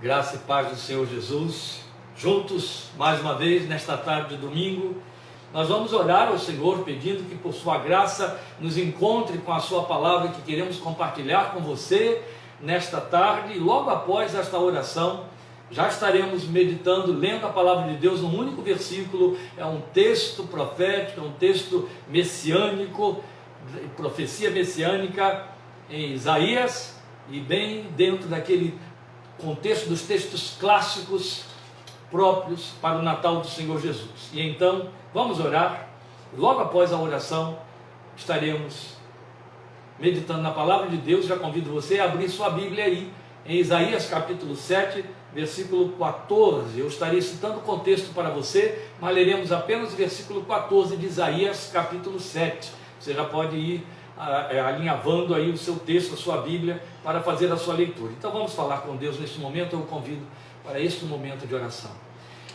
Graça e paz do Senhor Jesus, juntos mais uma vez nesta tarde de domingo, nós vamos orar ao Senhor pedindo que por sua graça nos encontre com a sua palavra que queremos compartilhar com você nesta tarde. E logo após esta oração já estaremos meditando, lendo a palavra de Deus num único versículo. É um texto profético, é um texto messiânico, profecia messiânica em Isaías, e bem dentro daquele contexto dos textos clássicos próprios para o Natal do Senhor Jesus. E então vamos orar. Logo após a oração estaremos meditando na palavra de Deus. Já convido você a abrir sua Bíblia aí em Isaías capítulo 7, versículo 14. Eu estarei citando o contexto para você, mas leremos apenas o versículo 14 de Isaías capítulo 7. Você já pode ir alinhavando aí o seu texto, a sua Bíblia, para fazer a sua leitura. Então vamos falar com Deus neste momento. Eu o convido para este momento de oração.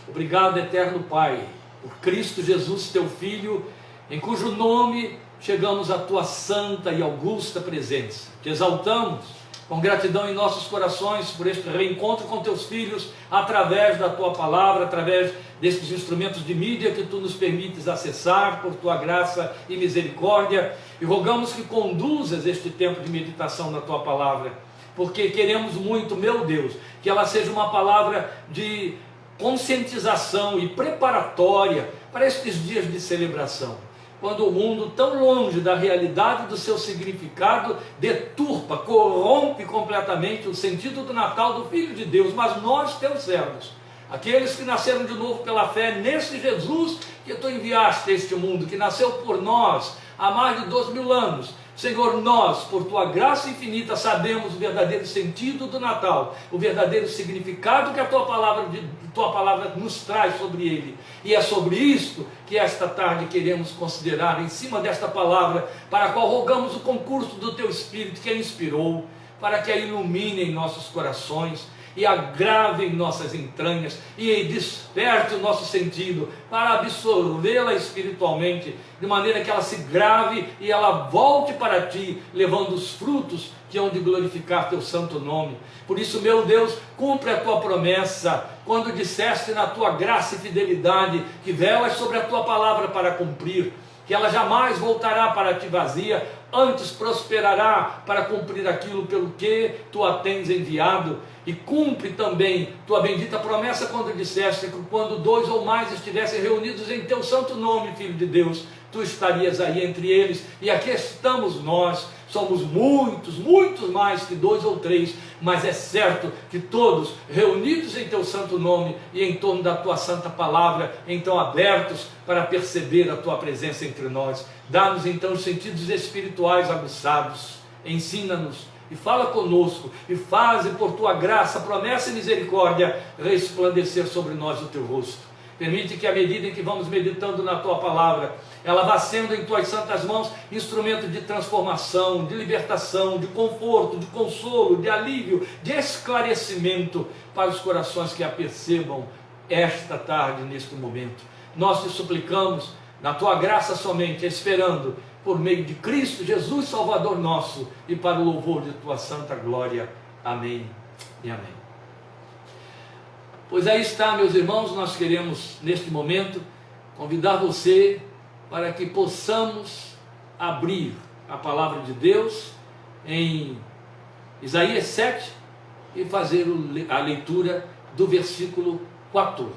Obrigado, eterno Pai, por Cristo Jesus, teu Filho, em cujo nome chegamos à tua santa e augusta presença. Te exaltamos com gratidão em nossos corações por este reencontro com teus filhos, através da tua palavra, através destes instrumentos de mídia que tu nos permites acessar por tua graça e misericórdia, e rogamos que conduzas este tempo de meditação na tua palavra, porque queremos muito, meu Deus, que ela seja uma palavra de conscientização e preparatória para estes dias de celebração, quando o mundo, tão longe da realidade do seu significado, deturpa, corrompe completamente o sentido do Natal do Filho de Deus. Mas nós, teus servos, aqueles que nasceram de novo pela fé nesse Jesus que tu enviaste a este mundo, que nasceu por nós há mais de 2000 anos, Senhor, nós, por tua graça infinita, sabemos o verdadeiro sentido do Natal, o verdadeiro significado que a tua palavra nos traz sobre ele. E é sobre isto que esta tarde queremos considerar, em cima desta palavra, para a qual rogamos o concurso do teu Espírito que a inspirou, para que a ilumine em nossos corações, e agrave em nossas entranhas, e desperte o nosso sentido, para absorvê-la espiritualmente, de maneira que ela se grave e ela volte para ti, levando os frutos que hão de glorificar teu santo nome. Por isso, meu Deus, cumpre a tua promessa, quando disseste na tua graça e fidelidade, que velas sobre a tua palavra para cumprir, que ela jamais voltará para ti vazia, antes prosperará para cumprir aquilo pelo que tu a tens enviado. E cumpre também tua bendita promessa quando disseste que quando 2 ou mais estivessem reunidos em teu santo nome, Filho de Deus, tu estarias aí entre eles. E aqui estamos nós, somos muitos, muitos mais que 2 ou 3, mas é certo que todos reunidos em teu santo nome e em torno da tua santa palavra, então abertos para perceber a tua presença entre nós. Dá-nos então os sentidos espirituais aguçados, ensina-nos e fala conosco, e faze por tua graça, promessa e misericórdia resplandecer sobre nós o teu rosto. Permite que à medida em que vamos meditando na tua palavra, ela vá sendo em tuas santas mãos instrumento de transformação, de libertação, de conforto, de consolo, de alívio, de esclarecimento para os corações que a percebam esta tarde, neste momento. Nós te suplicamos, na tua graça somente, esperando por meio de Cristo Jesus, Salvador nosso, e para o louvor de tua santa glória. Amém e amém. Pois aí está, meus irmãos, nós queremos neste momento convidar você para que possamos abrir a palavra de Deus em Isaías 7 e fazer a leitura do versículo 14.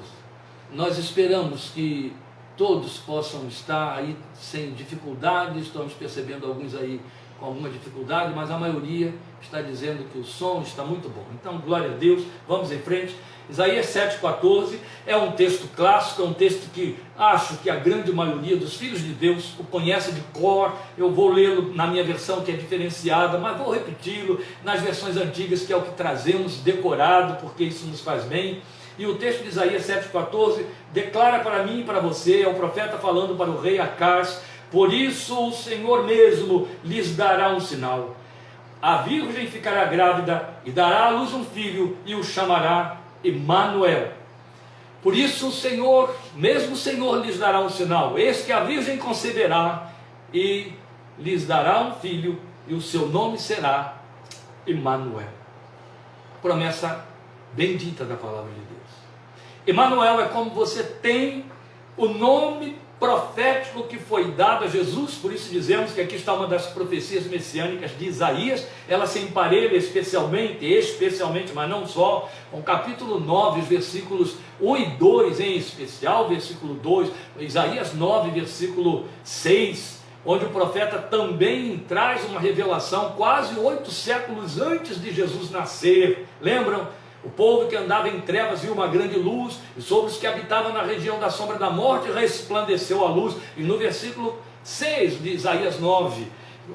Nós esperamos que todos possam estar aí sem dificuldade. Estamos percebendo alguns aí com alguma dificuldade, mas a maioria está dizendo que o som está muito bom. Então, glória a Deus, vamos em frente. Isaías 7,14 é um texto clássico, é um texto que acho que a grande maioria dos filhos de Deus o conhece de cor. Eu vou lê-lo na minha versão, que é diferenciada, mas vou repeti-lo nas versões antigas, que é o que trazemos decorado, porque isso nos faz bem. E o texto de Isaías 7,14 declara para mim e para você, é o profeta falando para o rei Acaz: por isso o Senhor mesmo lhes dará um sinal. A virgem ficará grávida e dará à luz um filho, e o chamará Emanuel. Por isso o Senhor, mesmo o Senhor, lhes dará um sinal: eis que a virgem conceberá e lhes dará um filho, e o seu nome será Emanuel. Promessa bendita da palavra de Deus. Emanuel é como você tem o nome profético que foi dado a Jesus, por isso dizemos que aqui está uma das profecias messiânicas de Isaías, ela se emparelha especialmente, mas não só, com o capítulo 9, os versículos 1 e 2 em especial, versículo 2, Isaías 9, versículo 6, onde o profeta também traz uma revelação quase 8 séculos antes de Jesus nascer. Lembram? O povo que andava em trevas viu uma grande luz, e sobre os que habitavam na região da sombra da morte resplandeceu a luz. E no versículo 6 de Isaías 9,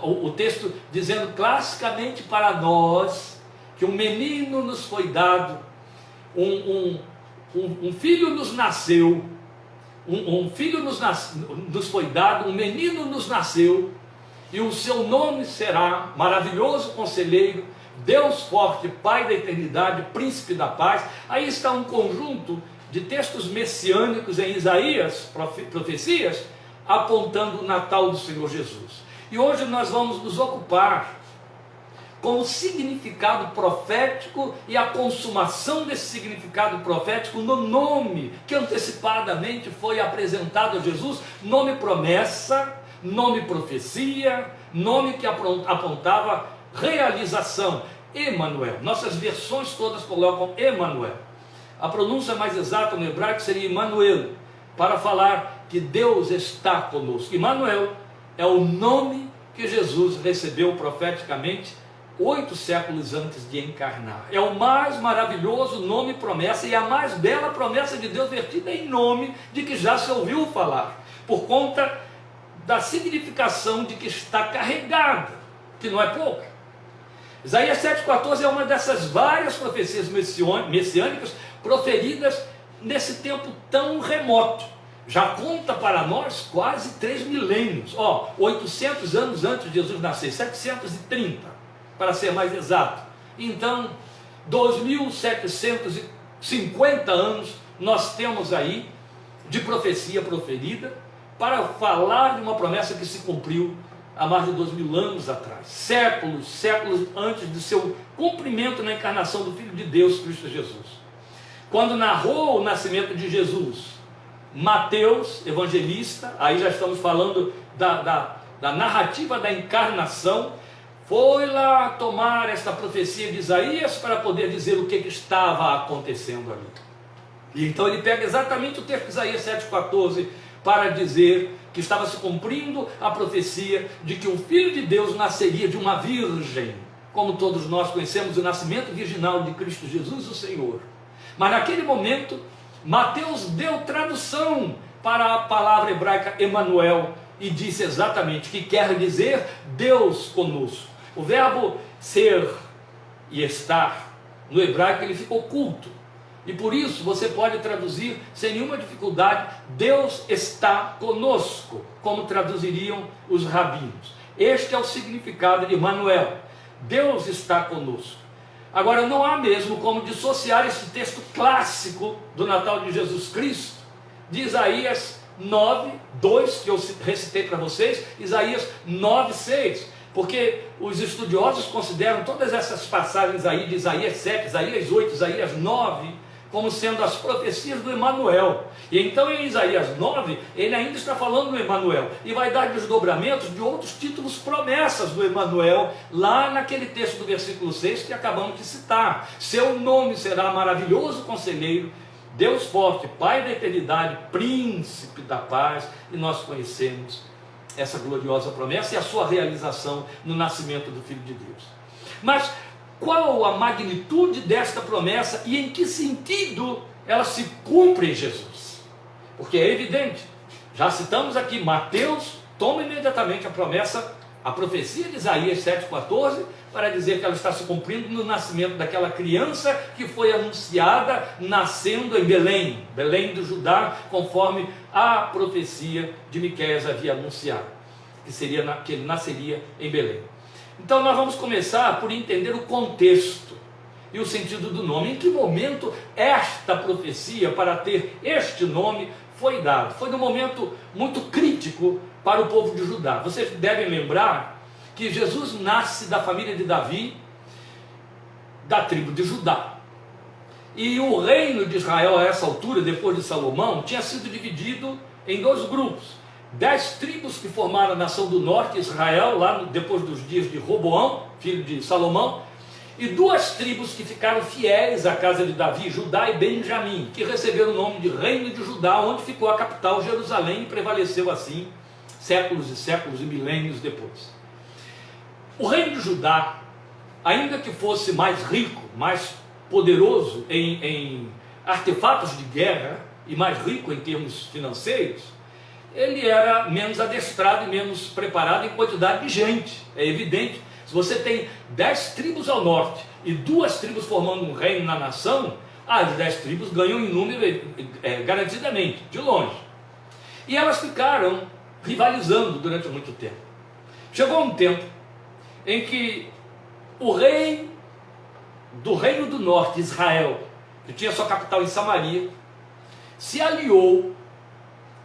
o texto dizendo classicamente para nós que um menino nos foi dado, um filho nos nasceu, nos foi dado, um menino nos nasceu, e o seu nome será Maravilhoso Conselheiro, Deus Forte, Pai da Eternidade, Príncipe da Paz. Aí está um conjunto de textos messiânicos em Isaías, profecias, apontando o Natal do Senhor Jesus. E hoje nós vamos nos ocupar com o significado profético e a consumação desse significado profético no nome que antecipadamente foi apresentado a Jesus, nome promessa, nome profecia, nome que apontava realização. Emanuel. Nossas versões todas colocam Emanuel. A pronúncia mais exata no hebraico seria Emanuel, para falar que Deus está conosco. Emanuel é o nome que Jesus recebeu profeticamente 8 séculos antes de encarnar. É o mais maravilhoso nome promessa e a mais bela promessa de Deus vertida em nome de que já se ouviu falar, por conta da significação de que está carregada, que não é pouca. Isaías 7,14 é uma dessas várias profecias messiânicas proferidas nesse tempo tão remoto. Já conta para nós quase 3 milênios. 800 anos antes de Jesus nascer, 730, para ser mais exato. Então, 2.750 anos nós temos aí de profecia proferida para falar de uma promessa que se cumpriu há mais de 2.000 anos atrás, séculos antes de seu cumprimento na encarnação do Filho de Deus, Cristo Jesus. Quando narrou o nascimento de Jesus, Mateus, evangelista, aí já estamos falando da narrativa da encarnação, foi lá tomar esta profecia de Isaías para poder dizer o que estava acontecendo ali. E então ele pega exatamente o texto de Isaías 7,14 para dizer que estava se cumprindo a profecia de que um Filho de Deus nasceria de uma virgem, como todos nós conhecemos o nascimento virginal de Cristo Jesus, o Senhor. Mas naquele momento, Mateus deu tradução para a palavra hebraica Emanuel e disse exatamente que quer dizer Deus conosco. O verbo ser e estar, no hebraico ele ficou oculto. E por isso você pode traduzir sem nenhuma dificuldade, Deus está conosco, como traduziriam os rabinos. Este é o significado de Emanuel, Deus está conosco. Agora não há mesmo como dissociar esse texto clássico do Natal de Jesus Cristo, de Isaías 9:2, que eu recitei para vocês, Isaías 9:6, porque os estudiosos consideram todas essas passagens aí de Isaías 7, Isaías 8, Isaías 9, como sendo as profecias do Emanuel. E então em Isaías 9, ele ainda está falando do Emanuel, e vai dar desdobramentos de outros títulos, promessas do Emanuel, lá naquele texto do versículo 6 que acabamos de citar. Seu nome será Maravilhoso Conselheiro, Deus Forte, Pai da Eternidade, Príncipe da Paz. E nós conhecemos essa gloriosa promessa e a sua realização no nascimento do Filho de Deus. Mas qual a magnitude desta promessa e em que sentido ela se cumpre em Jesus? Porque é evidente, já citamos aqui, Mateus toma imediatamente a promessa, a profecia de Isaías 7,14, para dizer que ela está se cumprindo no nascimento daquela criança que foi anunciada nascendo em Belém, Belém do Judá, conforme a profecia de Miqueias havia anunciado, que ele nasceria em Belém. Então nós vamos começar por entender o contexto e o sentido do nome. Em que momento esta profecia para ter este nome foi dada? Foi num momento muito crítico para o povo de Judá. Vocês devem lembrar que Jesus nasce da família de Davi, da tribo de Judá. E o reino de Israel a essa altura, depois de Salomão, tinha sido dividido em dois grupos. 10 tribos que formaram a nação do norte, Israel, depois dos dias de Roboão, filho de Salomão, e 2 tribos que ficaram fiéis à casa de Davi, Judá e Benjamim, que receberam o nome de Reino de Judá, onde ficou a capital Jerusalém e prevaleceu assim séculos e séculos e milênios depois. O reino de Judá, ainda que fosse mais rico, mais poderoso em artefatos de guerra e mais rico em termos financeiros, ele era menos adestrado e menos preparado em quantidade de gente. É evidente, se você tem 10 tribos ao norte e 2 tribos formando um reino na nação, as 10 tribos ganham em número garantidamente, de longe. E elas ficaram rivalizando durante muito tempo. Chegou um tempo em que o rei do Reino do Norte, Israel, que tinha sua capital em Samaria, se aliou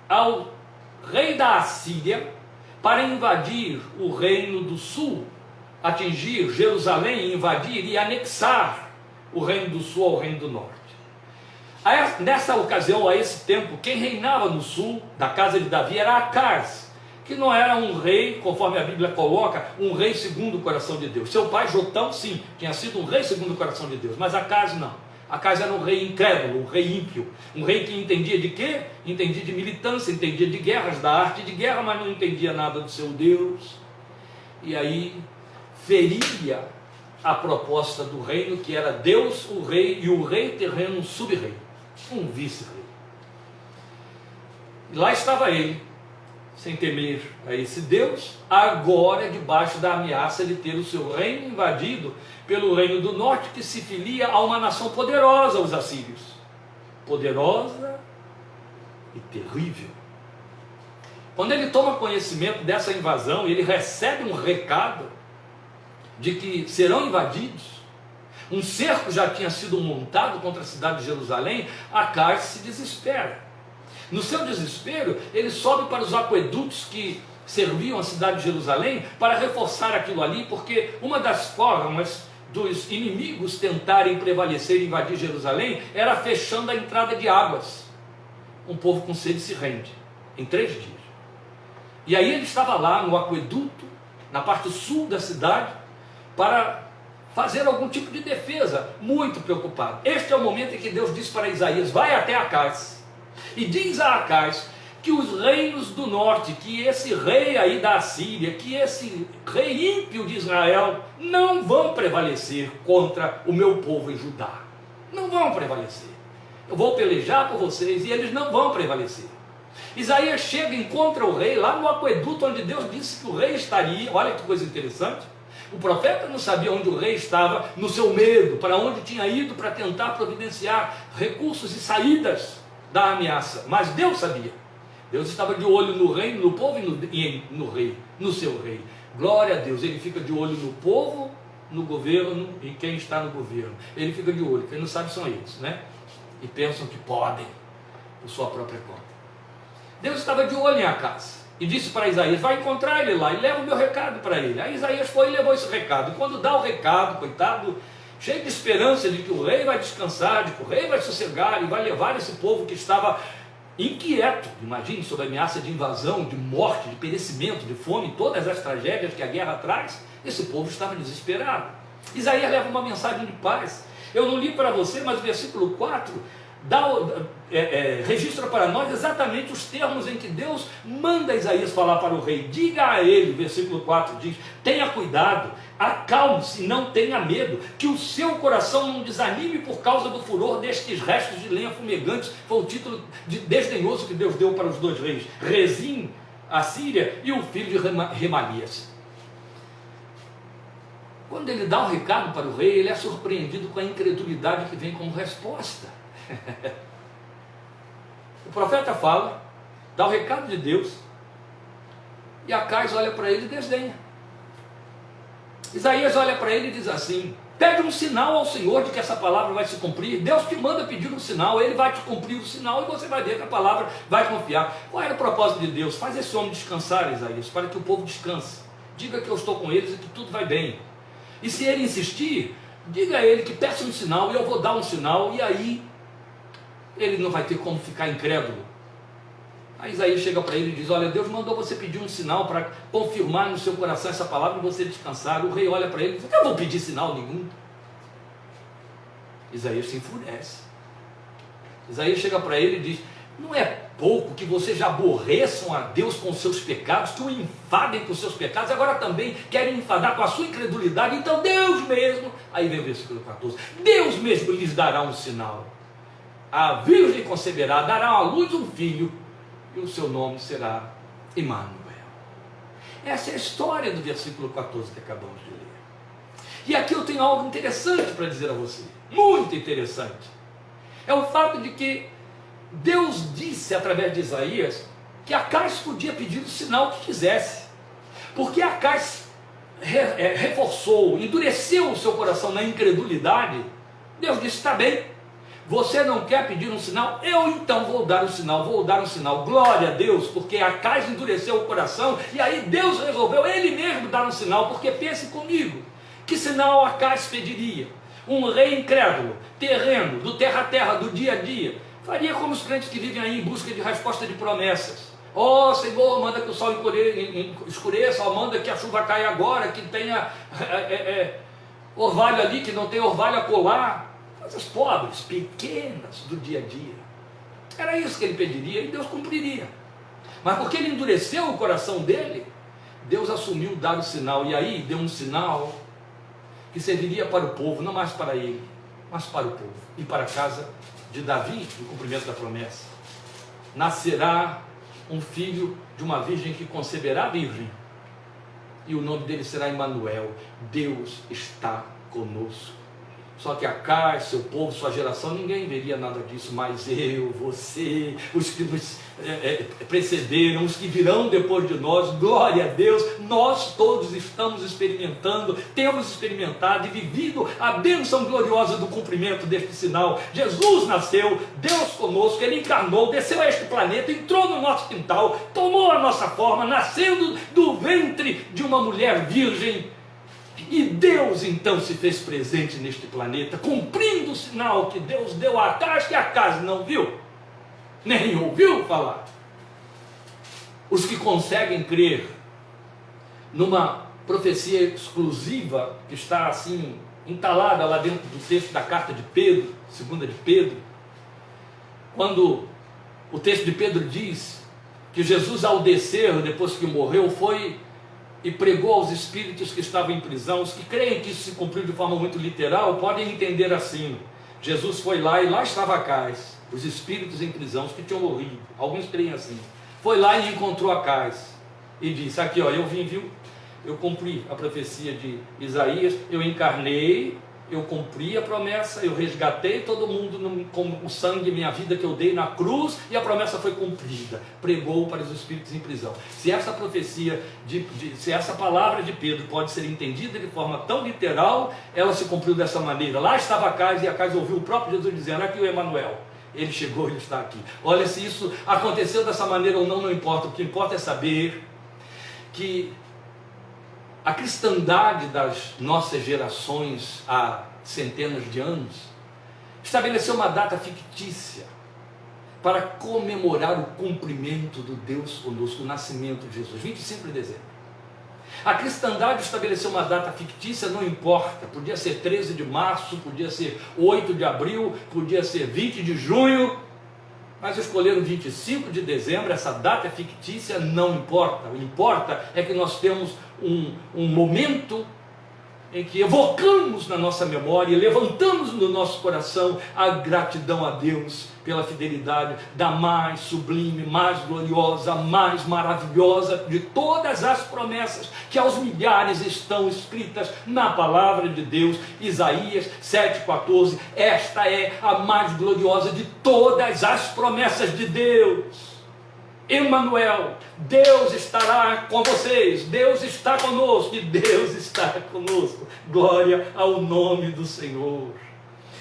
ao rei da Assíria para invadir o Reino do Sul, atingir Jerusalém, invadir e anexar o Reino do Sul ao Reino do Norte. Nessa ocasião, a esse tempo, quem reinava no sul da casa de Davi era Acaz, que não era um rei, conforme a Bíblia coloca, um rei segundo o coração de Deus. Seu pai Jotão, sim, tinha sido um rei segundo o coração de Deus, mas Acaz não. Acaz era um rei incrédulo, um rei ímpio, um rei que entendia de quê? Entendia de militância, entendia de guerras, da arte de guerra, mas não entendia nada do seu Deus. E aí feria a proposta do reino, que era Deus o rei e o rei terreno um sub-rei, um vice-rei. E lá estava ele, sem temer a esse Deus, agora debaixo da ameaça de ter o seu reino invadido pelo reino do norte, que se filia a uma nação poderosa, os assírios. Poderosa e terrível. Quando ele toma conhecimento dessa invasão, ele recebe um recado de que serão invadidos. Um cerco já tinha sido montado contra a cidade de Jerusalém. Acaz se desespera. No seu desespero, ele sobe para os aquedutos que serviam a cidade de Jerusalém para reforçar aquilo ali, porque uma das formas dos inimigos tentarem prevalecer e invadir Jerusalém era fechando a entrada de águas. Um povo com sede se rende em 3 dias. E aí ele estava lá no aqueduto, na parte sul da cidade, para fazer algum tipo de defesa, muito preocupado. Este é o momento em que Deus diz para Isaías: vai até Acaz e diz a Acaz que os reinos do norte, que esse rei aí da Assíria, que esse rei ímpio de Israel, não vão prevalecer contra o meu povo em Judá. Não vão prevalecer. Eu vou pelejar por vocês e eles não vão prevalecer. Isaías chega e encontra o rei lá no aqueduto onde Deus disse que o rei estaria. Olha que coisa interessante. O profeta não sabia onde o rei estava, no seu medo, para onde tinha ido para tentar providenciar recursos e saídas da ameaça. Mas Deus sabia. Deus estava de olho no reino, no povo e no rei, no seu rei. Glória a Deus. Ele fica de olho no povo, no governo e quem está no governo. Ele fica de olho. Quem não sabe são eles, né? E pensam que podem, por sua própria conta. Deus estava de olho em Acaz e disse para Isaías: vai encontrar ele lá e leva o meu recado para ele. Aí Isaías foi e levou esse recado. E quando dá o recado, coitado, cheio de esperança de que o rei vai descansar, de que o rei vai sossegar e vai levar esse povo que estava inquieto, imagine, sob a ameaça de invasão, de morte, de perecimento, de fome, todas as tragédias que a guerra traz, esse povo estava desesperado. Isaías leva uma mensagem de paz. Eu não li para você, mas o versículo 4 registra para nós exatamente os termos em que Deus manda Isaías falar para o rei. Diga a ele, versículo 4 diz: tenha cuidado, acalme-se, não tenha medo, que o seu coração não desanime por causa do furor destes restos de lenha fumegantes. Foi o título desdenhoso que Deus deu para os 2 reis, Rezim, a Síria, e o filho de Remalias. Quando ele dá um recado para o rei, ele é surpreendido com a incredulidade que vem como resposta. O profeta fala, dá o recado de Deus, e Acaz olha para ele e desdenha. Isaías olha para ele e diz assim: pede um sinal ao Senhor de que essa palavra vai se cumprir. Deus te manda pedir um sinal, Ele vai te cumprir o sinal e você vai ver que a palavra vai confiar. Qual era o propósito de Deus? Faz esse homem descansar, Isaías, para que o povo descanse. Diga que eu estou com eles e que tudo vai bem. E se ele insistir, diga a ele que peça um sinal e eu vou dar um sinal, e aí ele não vai ter como ficar incrédulo. Aí Isaías chega para ele e diz: olha, Deus mandou você pedir um sinal para confirmar no seu coração essa palavra e você descansar. O rei olha para ele e diz: eu não vou pedir sinal nenhum. Isaías se enfurece. Isaías chega para ele e diz: não é pouco que vocês já aborreçam a Deus com os seus pecados, que o enfadem com os seus pecados, agora também querem enfadar com a sua incredulidade. Então Deus mesmo, aí vem o versículo 14, Deus mesmo lhes dará um sinal. A virgem conceberá, dará à luz um filho, e o seu nome será Emanuel. Essa é a história do versículo 14 que acabamos de ler. E aqui eu tenho algo interessante para dizer a você, muito interessante. É o fato de que Deus disse através de Isaías que Acais podia pedir o sinal que quisesse, porque Acais reforçou, endureceu o seu coração na incredulidade. Deus disse: está bem, você não quer pedir um sinal? Eu então vou dar um sinal, glória a Deus, porque Acais endureceu o coração, e aí Deus resolveu ele mesmo dar um sinal, porque pense comigo, que sinal Acais pediria? Um rei incrédulo, terreno, do terra a terra, do dia a dia, faria como os crentes que vivem aí em busca de resposta de promessas. Ó Senhor, manda que o sol escureça, ó, manda que a chuva caia agora, que tenha orvalho ali, que não tem orvalho acolá. Coisas pobres, pequenas do dia a dia. Era isso que ele pediria e Deus cumpriria. Mas porque ele endureceu o coração dele, Deus assumiu dar o sinal, e aí deu um sinal que serviria para o povo, não mais para ele, mas para o povo e para a casa de Davi, no cumprimento da promessa. Nascerá um filho de uma virgem que conceberá virgem, e o nome dele será Emanuel. Deus está conosco. Só que Acais, seu povo, sua geração, ninguém veria nada disso, mas eu, você, os que nos precederam, os que virão depois de nós, glória a Deus, nós todos estamos experimentando, temos experimentado e vivido a bênção gloriosa do cumprimento deste sinal. Jesus nasceu, Deus conosco, Ele encarnou, desceu a este planeta, entrou no nosso quintal, tomou a nossa forma, nascendo do ventre de uma mulher virgem. E Deus então se fez presente neste planeta, cumprindo o sinal que Deus deu a Acais, que Acais não viu, nem ouviu falar. Os que conseguem crer numa profecia exclusiva, que está assim, entalada lá dentro do texto da carta de Pedro, segunda de Pedro, quando o texto de Pedro diz que Jesus, ao descer, depois que morreu, foi e pregou aos espíritos que estavam em prisão. Os que creem que isso se cumpriu de forma muito literal podem entender assim: Jesus foi lá e lá estava Acais, os espíritos em prisão, os que tinham morrido. Alguns creem assim. Foi lá e encontrou Acais e disse: aqui ó, eu vim, viu? Eu cumpri a profecia de Isaías, eu encarnei, eu cumpri a promessa, eu resgatei todo mundo com o sangue, minha vida que eu dei na cruz, e a promessa foi cumprida. Pregou para os espíritos em prisão. Se essa profecia, se essa palavra de Pedro pode ser entendida de forma tão literal, ela se cumpriu dessa maneira. Lá estava Acais, e Acais ouviu o próprio Jesus dizendo: aqui o Emanuel, ele chegou, ele está aqui. Olha, se isso aconteceu dessa maneira ou não, não importa. O que importa é saber que a cristandade das nossas gerações há centenas de anos estabeleceu uma data fictícia para comemorar o cumprimento do Deus conosco, o nascimento de Jesus, 25 de dezembro. A cristandade estabeleceu uma data fictícia, não importa, podia ser 13 de março, podia ser 8 de abril, podia ser 20 de junho, mas escolheram 25 de dezembro, essa data é fictícia, não importa. O que importa é que nós temos um momento em que evocamos na nossa memória e levantamos no nosso coração a gratidão a Deus pela fidelidade da mais sublime, mais gloriosa, mais maravilhosa de todas as promessas que aos milhares estão escritas na palavra de Deus. Isaías 7,14, esta é a mais gloriosa de todas as promessas de Deus. Emanuel, Deus estará com vocês, Deus está conosco e Deus está conosco. Glória ao nome do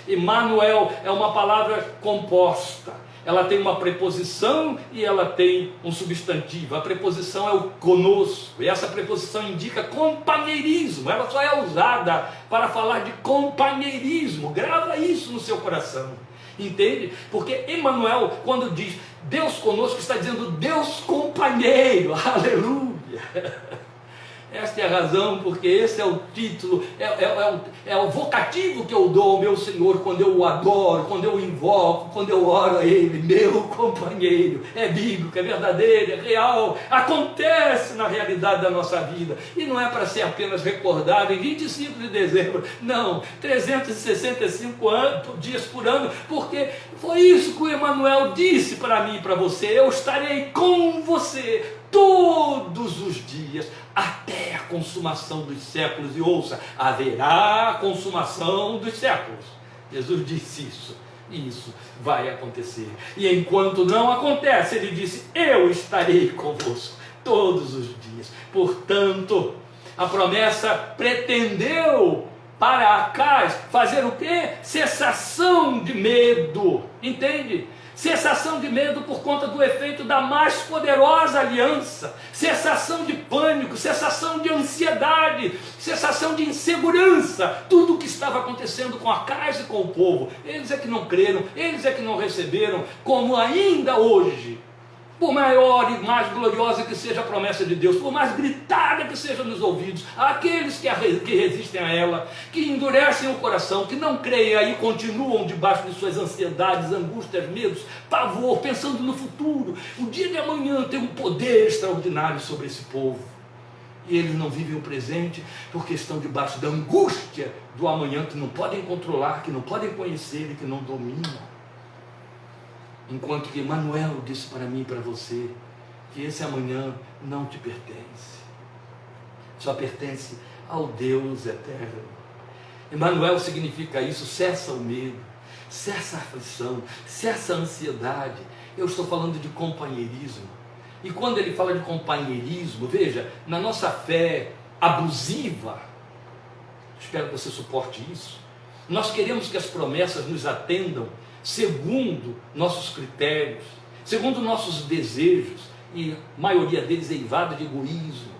Emanuel é uma palavra composta, ela tem uma preposição e ela tem um substantivo. A preposição é o conosco, e essa preposição indica companheirismo. Ela só é usada para falar de companheirismo. Grava isso no seu coração, entende? Porque Emmanuel, quando diz Deus conosco, está dizendo Deus companheiro. Aleluia! Esta é a razão, porque esse é o título, é o vocativo que eu dou ao meu Senhor quando eu o adoro, quando eu o invoco, quando eu oro a Ele, meu companheiro. É bíblico, é verdadeiro, é real, acontece na realidade da nossa vida. E não é para ser apenas recordado em 25 de dezembro, não, 365 dias por ano, porque foi isso que o Emmanuel disse para mim e para você: eu estarei com você todos os dias, até a consumação dos séculos. E ouça, haverá consumação dos séculos. Jesus disse isso, e isso vai acontecer. E enquanto não acontece, ele disse: eu estarei convosco todos os dias. Portanto, a promessa pretendeu para Acais fazer o quê? Cessação de medo, entende? Cessação de medo por conta do efeito da mais poderosa aliança, cessação de pânico, cessação de ansiedade, cessação de insegurança, tudo o que estava acontecendo com Acais e com o povo. Eles é que não creram, eles é que não receberam, como ainda hoje, por maior e mais gloriosa que seja a promessa de Deus, por mais gritada que seja nos ouvidos, aqueles que resistem a ela, que endurecem o coração, que não creem aí, continuam debaixo de suas ansiedades, angústias, medos, pavor, pensando no futuro. O dia de amanhã tem um poder extraordinário sobre esse povo. E eles não vivem o presente porque estão debaixo da angústia do amanhã, que não podem controlar, que não podem conhecer e que não dominam. Enquanto que Emmanuel disse para mim e para você que esse amanhã não te pertence, só pertence ao Deus eterno. Emmanuel significa isso: cessa o medo, cessa a aflição, cessa a ansiedade. Eu estou falando de companheirismo. E quando ele fala de companheirismo, veja, na nossa fé abusiva, espero que você suporte isso, nós queremos que as promessas nos atendam segundo nossos critérios, segundo nossos desejos, e a maioria deles é eivada de egoísmo.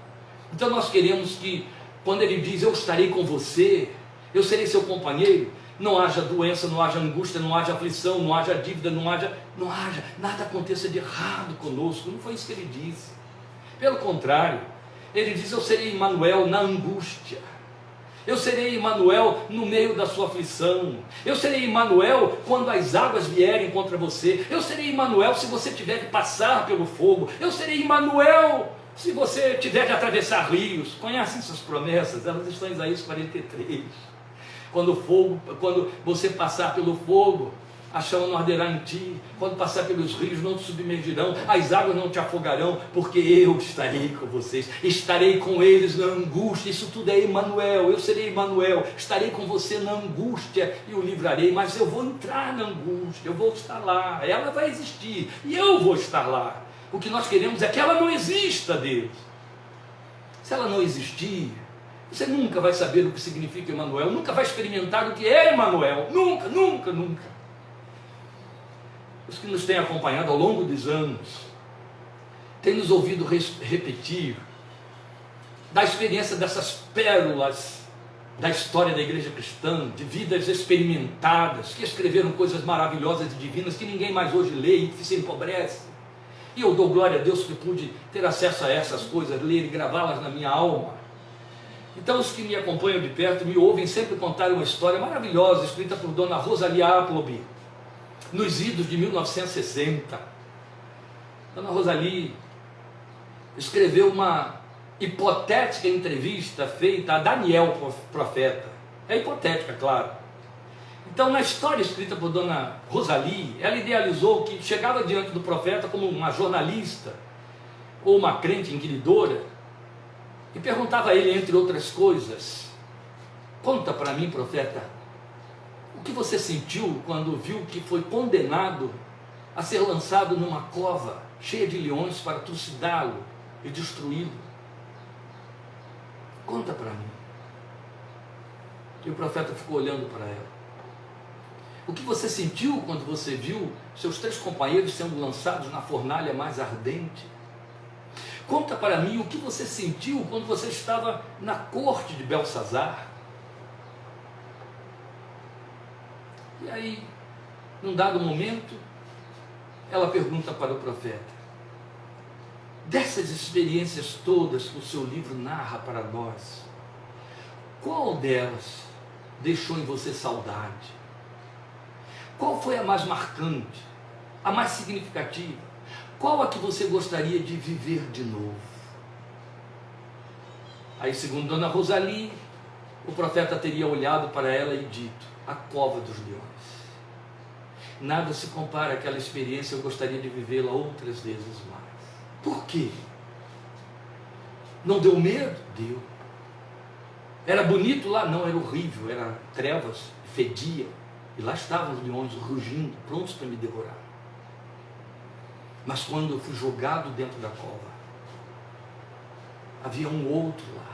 Então nós queremos que, quando ele diz eu estarei com você, eu serei seu companheiro, não haja doença, não haja angústia, não haja aflição, não haja dívida, não haja, nada aconteça de errado conosco. Não foi isso que ele disse. Pelo contrário, ele diz: eu serei Emmanuel na angústia, eu serei Emmanuel no meio da sua aflição, eu serei Emmanuel quando as águas vierem contra você, eu serei Emmanuel se você tiver que passar pelo fogo, eu serei Emmanuel se você tiver que atravessar rios. Conhecem essas promessas? Elas estão em Isaías 43. Quando você passar pelo fogo, a chama não arderá em ti. Quando passar pelos rios, não te submergirão, as águas não te afogarão, porque eu estarei com vocês, estarei com eles na angústia. Isso tudo é Emmanuel. Eu serei Emmanuel, estarei com você na angústia e o livrarei. Mas eu vou entrar na angústia, eu vou estar lá, ela vai existir e eu vou estar lá. O que nós queremos é que ela não exista, Deus. Se ela não existir, você nunca vai saber o que significa Emmanuel, nunca vai experimentar o que é Emmanuel, nunca, nunca, nunca. Os que nos têm acompanhado ao longo dos anos têm nos ouvido repetir da experiência dessas pérolas da história da igreja cristã, de vidas experimentadas, que escreveram coisas maravilhosas e divinas que ninguém mais hoje lê e que se empobrece. E eu dou glória a Deus que pude ter acesso a essas coisas, ler e gravá-las na minha alma. Então os que me acompanham de perto me ouvem sempre contar uma história maravilhosa escrita por Dona Rosalie Appleby, nos idos de 1960. Dona Rosalie escreveu uma hipotética entrevista feita a Daniel, profeta. É hipotética, claro. Então, na história escrita por Dona Rosalie, ela idealizou que chegava diante do profeta como uma jornalista ou uma crente inquiridora e perguntava a ele, entre outras coisas: conta para mim, profeta, o que você sentiu quando viu que foi condenado a ser lançado numa cova cheia de leões para trucidá-lo e destruí-lo? Conta para mim. E o profeta ficou olhando para ela. O que você sentiu quando você viu seus 3 companheiros sendo lançados na fornalha mais ardente? Conta para mim o que você sentiu quando você estava na corte de Belsazar. E aí, num dado momento, ela pergunta para o profeta: dessas experiências todas que o seu livro narra para nós, qual delas deixou em você saudade? Qual foi a mais marcante, a mais significativa? Qual a que você gostaria de viver de novo? Aí, segundo Dona Rosalie, o profeta teria olhado para ela e dito: a cova dos leões. Nada se compara àquela experiência, eu gostaria de vivê-la outras vezes mais. Por quê? Não deu medo? Deu. Era bonito lá? Não, era horrível, era trevas, fedia. E lá estavam os leões rugindo, prontos para me devorar. Mas quando eu fui jogado dentro da cova, havia um outro lá.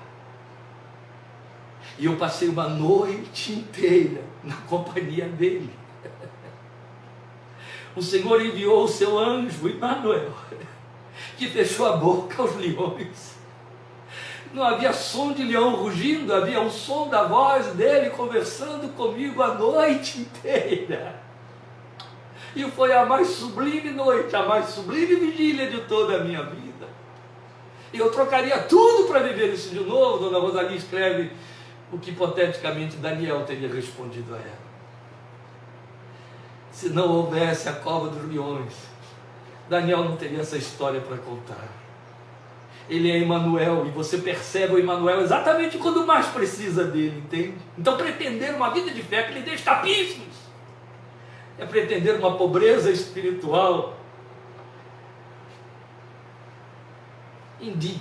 E eu passei uma noite inteira na companhia dele. O Senhor enviou o seu anjo, Emmanuel, que fechou a boca aos leões. Não havia som de leão rugindo, havia o som da voz dele conversando comigo a noite inteira. E foi a mais sublime noite, a mais sublime vigília de toda a minha vida. E eu trocaria tudo para viver isso de novo. Dona Rosalie escreve o que hipoteticamente Daniel teria respondido a ela. Se não houvesse a cova dos leões, Daniel não teria essa história para contar. Ele é Emmanuel, e você percebe o Emmanuel exatamente quando mais precisa dele, entende? Então pretender uma vida de fé que lhe dê escapismos é pretender uma pobreza espiritual indigna,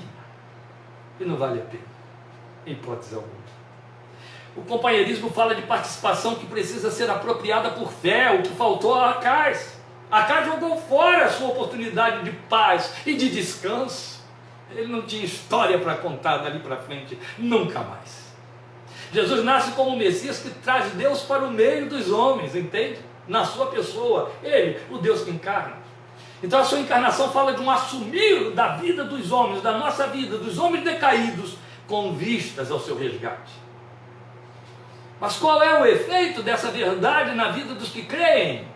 e não vale a pena, em hipótese alguma. O companheirismo fala de participação que precisa ser apropriada por fé, o que faltou a Acais. Acais jogou fora a sua oportunidade de paz e de descanso. Ele não tinha história para contar dali para frente, nunca mais. Jesus nasce como o Messias que traz Deus para o meio dos homens, entende? Na sua pessoa, ele, o Deus que encarna. Então a sua encarnação fala de um assumir da vida dos homens, da nossa vida, dos homens decaídos, com vistas ao seu resgate. Mas qual é o efeito dessa verdade na vida dos que creem?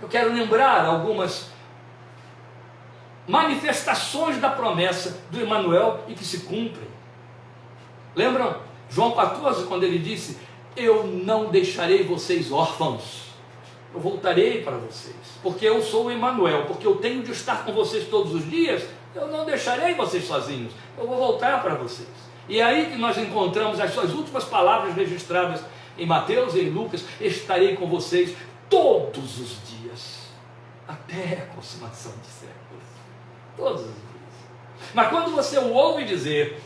Eu quero lembrar algumas manifestações da promessa do Emmanuel e que se cumprem. Lembram? João 14, quando ele disse: eu não deixarei vocês órfãos, eu voltarei para vocês, porque eu sou o Emmanuel, porque eu tenho de estar com vocês todos os dias, eu não deixarei vocês sozinhos, eu vou voltar para vocês. E é aí que nós encontramos as suas últimas palavras registradas em Mateus e em Lucas: estarei com vocês todos os dias, até a consumação de séculos. Todos os dias. Mas quando você o ouve dizer: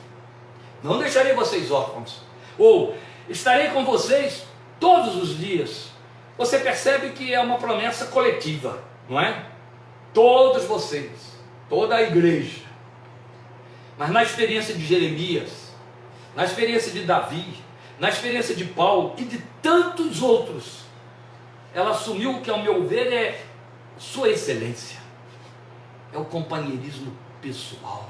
não deixarei vocês órfãos, ou estarei com vocês todos os dias, você percebe que é uma promessa coletiva, não é? Todos vocês, toda a igreja. Mas na experiência de Jeremias, na experiência de Davi, na experiência de Paulo e de tantos outros, ela assumiu o que, ao meu ver, é sua excelência, é o companheirismo pessoal.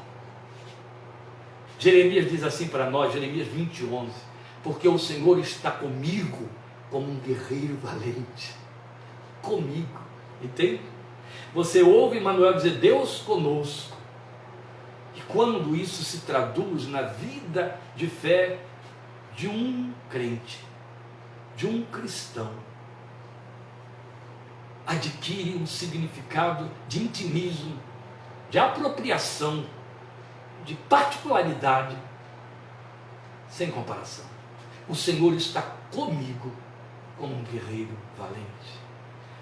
Jeremias diz assim para nós, Jeremias 20:11: porque o Senhor está comigo como um guerreiro valente. Comigo, entende? Você ouve Emmanuel dizer: Deus conosco. E quando isso se traduz na vida de fé de um crente, de um cristão, adquire um significado de intimismo, de apropriação, de particularidade, sem comparação. O Senhor está comigo como um guerreiro valente.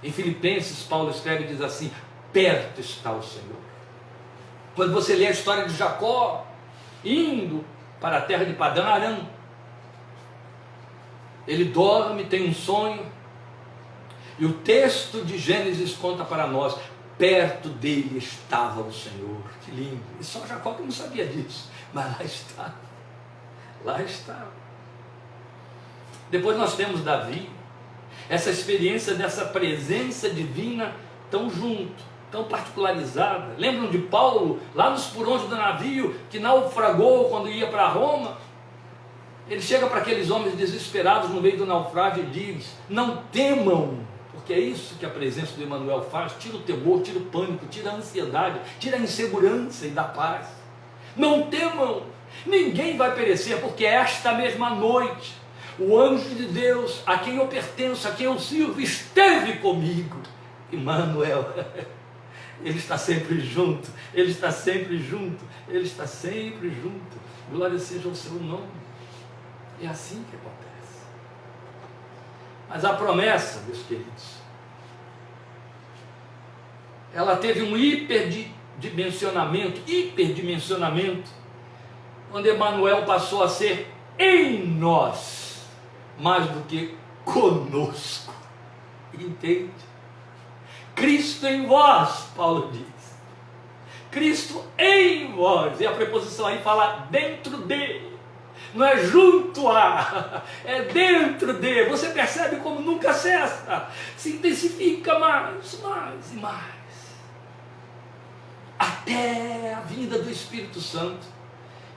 Em Filipenses, Paulo escreve e diz assim: perto está o Senhor. Quando você lê a história de Jacó indo para a terra de Padã Arã, ele dorme, tem um sonho, e o texto de Gênesis conta para nós: perto dele estava o Senhor. Que lindo! E só Jacó que não sabia disso, mas lá estava. Lá estava. Depois nós temos Davi, essa experiência dessa presença divina tão junto, tão particularizada. Lembram de Paulo, lá nos porões do navio, que naufragou quando ia para Roma? Ele chega para aqueles homens desesperados no meio do naufrágio e diz: não temam, porque é isso que a presença do Emmanuel faz. Tira o temor, tira o pânico, tira a ansiedade, tira a insegurança e dá paz. Não temam, ninguém vai perecer, porque esta mesma noite o anjo de Deus, a quem eu pertenço, a quem eu sirvo, esteve comigo. Emmanuel, Ele está sempre junto, Ele está sempre junto, Ele está sempre junto. Glória seja o seu nome. É assim que acontece. Mas a promessa, meus queridos, ela teve um hiperdimensionamento, quando Emmanuel passou a ser em nós, mais do que conosco. Entende? Cristo em vós, Paulo diz. Cristo em vós. E a preposição aí fala dentro de. Não é junto a, é dentro de. Você percebe como nunca cessa, se intensifica mais e mais, até a vinda do Espírito Santo.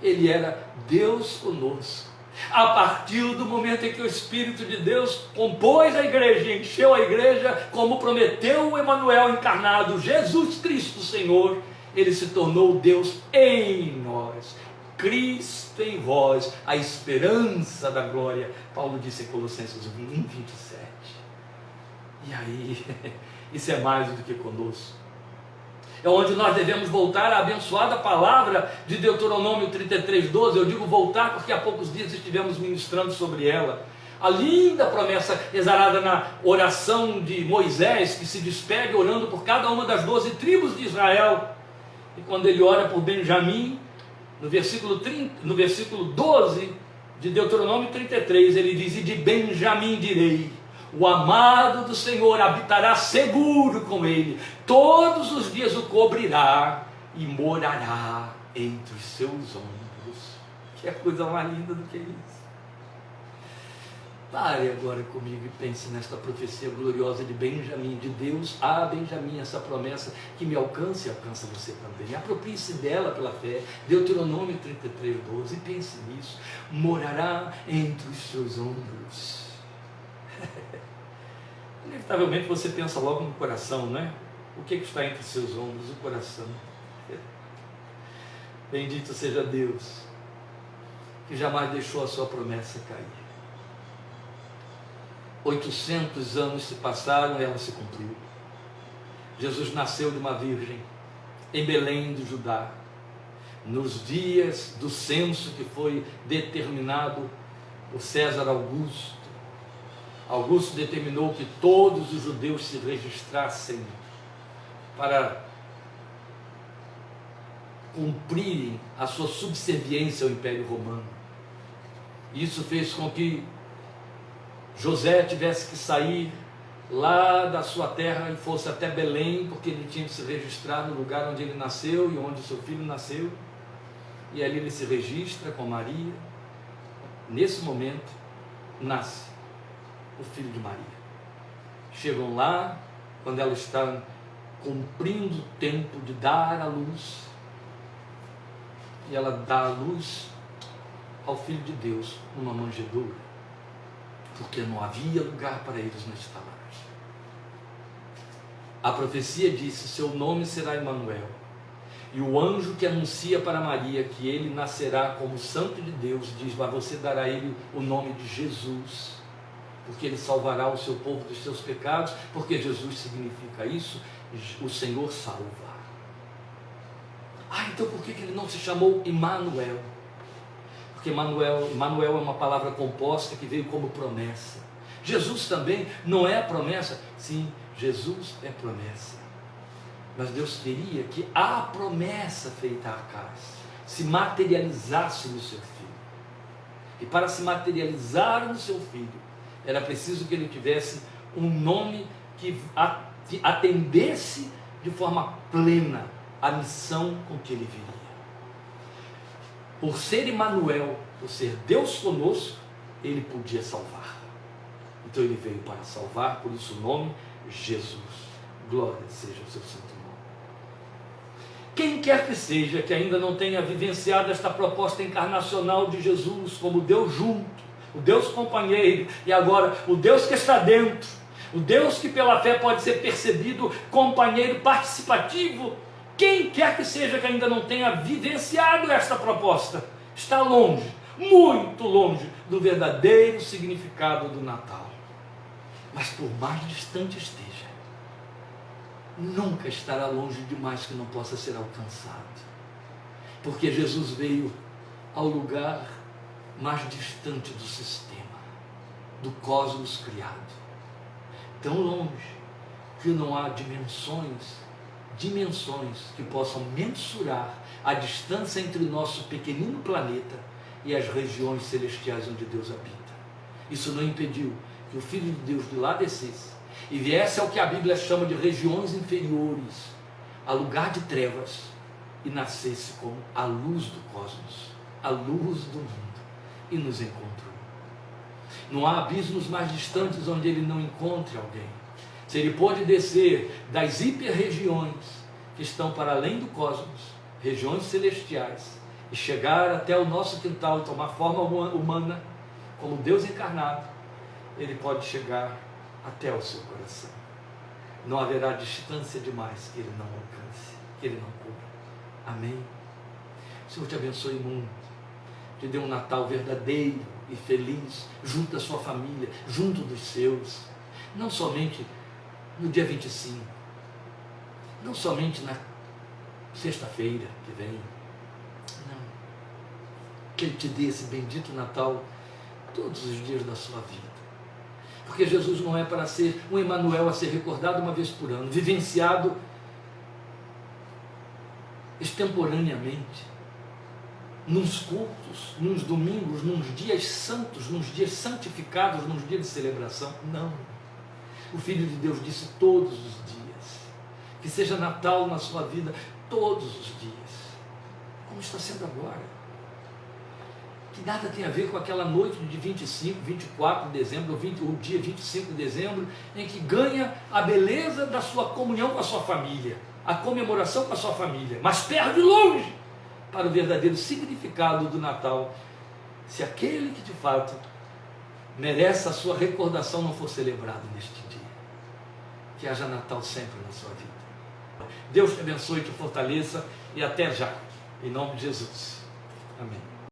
Ele era Deus conosco. A partir do momento em que o Espírito de Deus compôs a igreja, encheu a igreja, como prometeu o Emmanuel encarnado, Jesus Cristo Senhor, Ele se tornou Deus em nós. Cristo em vós, a esperança da glória. Paulo disse em Colossenses 1:27. E aí, isso é mais do que conosco. É onde nós devemos voltar à abençoada palavra de Deuteronômio 33:12. Eu digo voltar porque há poucos dias estivemos ministrando sobre ela. A linda promessa exarada na oração de Moisés, que se despede orando por cada uma das 12 tribos de Israel. E quando ele ora por Benjamim, no versículo 12 de Deuteronômio 33, ele diz: e de Benjamim direi, o amado do Senhor habitará seguro com ele, todos os dias o cobrirá e morará entre os seus ombros. Que coisa mais linda do que isso. Pare agora comigo e pense nesta profecia gloriosa de Benjamim, de Deus a Benjamim, essa promessa que me alcança e alcança você também. Aproprie-se dela pela fé. Deuteronômio 33:12, pense nisso. Morará entre os seus ombros. Inevitavelmente você pensa logo no coração, não é? O que está entre os seus ombros? O coração. Bendito seja Deus, que jamais deixou a sua promessa cair. 800 anos se passaram e ela se cumpriu. Jesus nasceu de uma virgem em Belém do Judá, nos dias do censo que foi determinado por César Augusto. Augusto determinou que todos os judeus se registrassem para cumprirem a sua subserviência ao Império Romano. Isso fez com que José tivesse que sair lá da sua terra e fosse até Belém, porque ele tinha que se registrar no lugar onde ele nasceu e onde seu filho nasceu. E ali ele se registra com Maria. Nesse momento, nasce o filho de Maria. Chegam lá, quando ela está cumprindo o tempo de dar à luz, e ela dá a luz ao Filho de Deus numa manjedoura, porque não havia lugar para eles na estalagem. A profecia disse: seu nome será Emmanuel, e o anjo que anuncia para Maria que ele nascerá como santo de Deus, diz: mas você dará a ele o nome de Jesus, porque ele salvará o seu povo dos seus pecados, porque Jesus significa isso, o Senhor salva. Então por que ele não se chamou Emmanuel? Porque Emmanuel é uma palavra composta que veio como promessa. Jesus também não é promessa? Sim, Jesus é promessa. Mas Deus queria que a promessa feita à Acais se materializasse no seu filho. E para se materializar no seu filho, era preciso que ele tivesse um nome que atendesse de forma plena a missão com que ele viria. Por ser Emmanuel, por ser Deus conosco, ele podia salvar. Então ele veio para salvar, por isso o nome Jesus. Glória seja o seu santo nome. Quem quer que seja que ainda não tenha vivenciado esta proposta encarnacional de Jesus como Deus junto, o Deus companheiro, e agora o Deus que está dentro, o Deus que pela fé pode ser percebido companheiro participativo, quem quer que seja que ainda não tenha vivenciado esta proposta, está longe, muito longe do verdadeiro significado do Natal. Mas por mais distante esteja, nunca estará longe demais que não possa ser alcançado. Porque Jesus veio ao lugar mais distante do sistema, do cosmos criado. Tão longe que não há dimensões que possam mensurar a distância entre o nosso pequenino planeta e as regiões celestiais onde Deus habita. Isso não impediu que o Filho de Deus de lá descesse e viesse ao que a Bíblia chama de regiões inferiores, a lugar de trevas, e nascesse como a luz do cosmos, a luz do mundo, e nos encontrou. Não há abismos mais distantes onde ele não encontre alguém. Se ele pôde descer das hiperregiões que estão para além do cosmos, regiões celestiais, e chegar até o nosso quintal e tomar forma humana, como Deus encarnado, ele pode chegar até o seu coração. Não haverá distância demais que ele não alcance, que ele não cubra. Amém? O Senhor te abençoe muito, te dê um Natal verdadeiro e feliz, junto da sua família, junto dos seus, não somente no dia 25, não somente na sexta-feira que vem, não, que Ele te dê esse bendito Natal todos os dias da sua vida, porque Jesus não é para ser um Emanuel a ser recordado uma vez por ano, vivenciado extemporaneamente, nos cultos, nos domingos, nos dias santos, nos dias santificados, nos dias de celebração. Não. O Filho de Deus disse todos os dias, que seja Natal na sua vida todos os dias, como está sendo agora. Que nada tem a ver com aquela noite de 25, 24 de dezembro, ou dia 25 de dezembro, em que ganha a beleza da sua comunhão com a sua família, a comemoração com a sua família, mas perde longe para o verdadeiro significado do Natal, se aquele que de fato merece a sua recordação não for celebrado neste dia. Que haja Natal sempre na sua vida. Deus te abençoe, te fortaleça e até já, em nome de Jesus. Amém.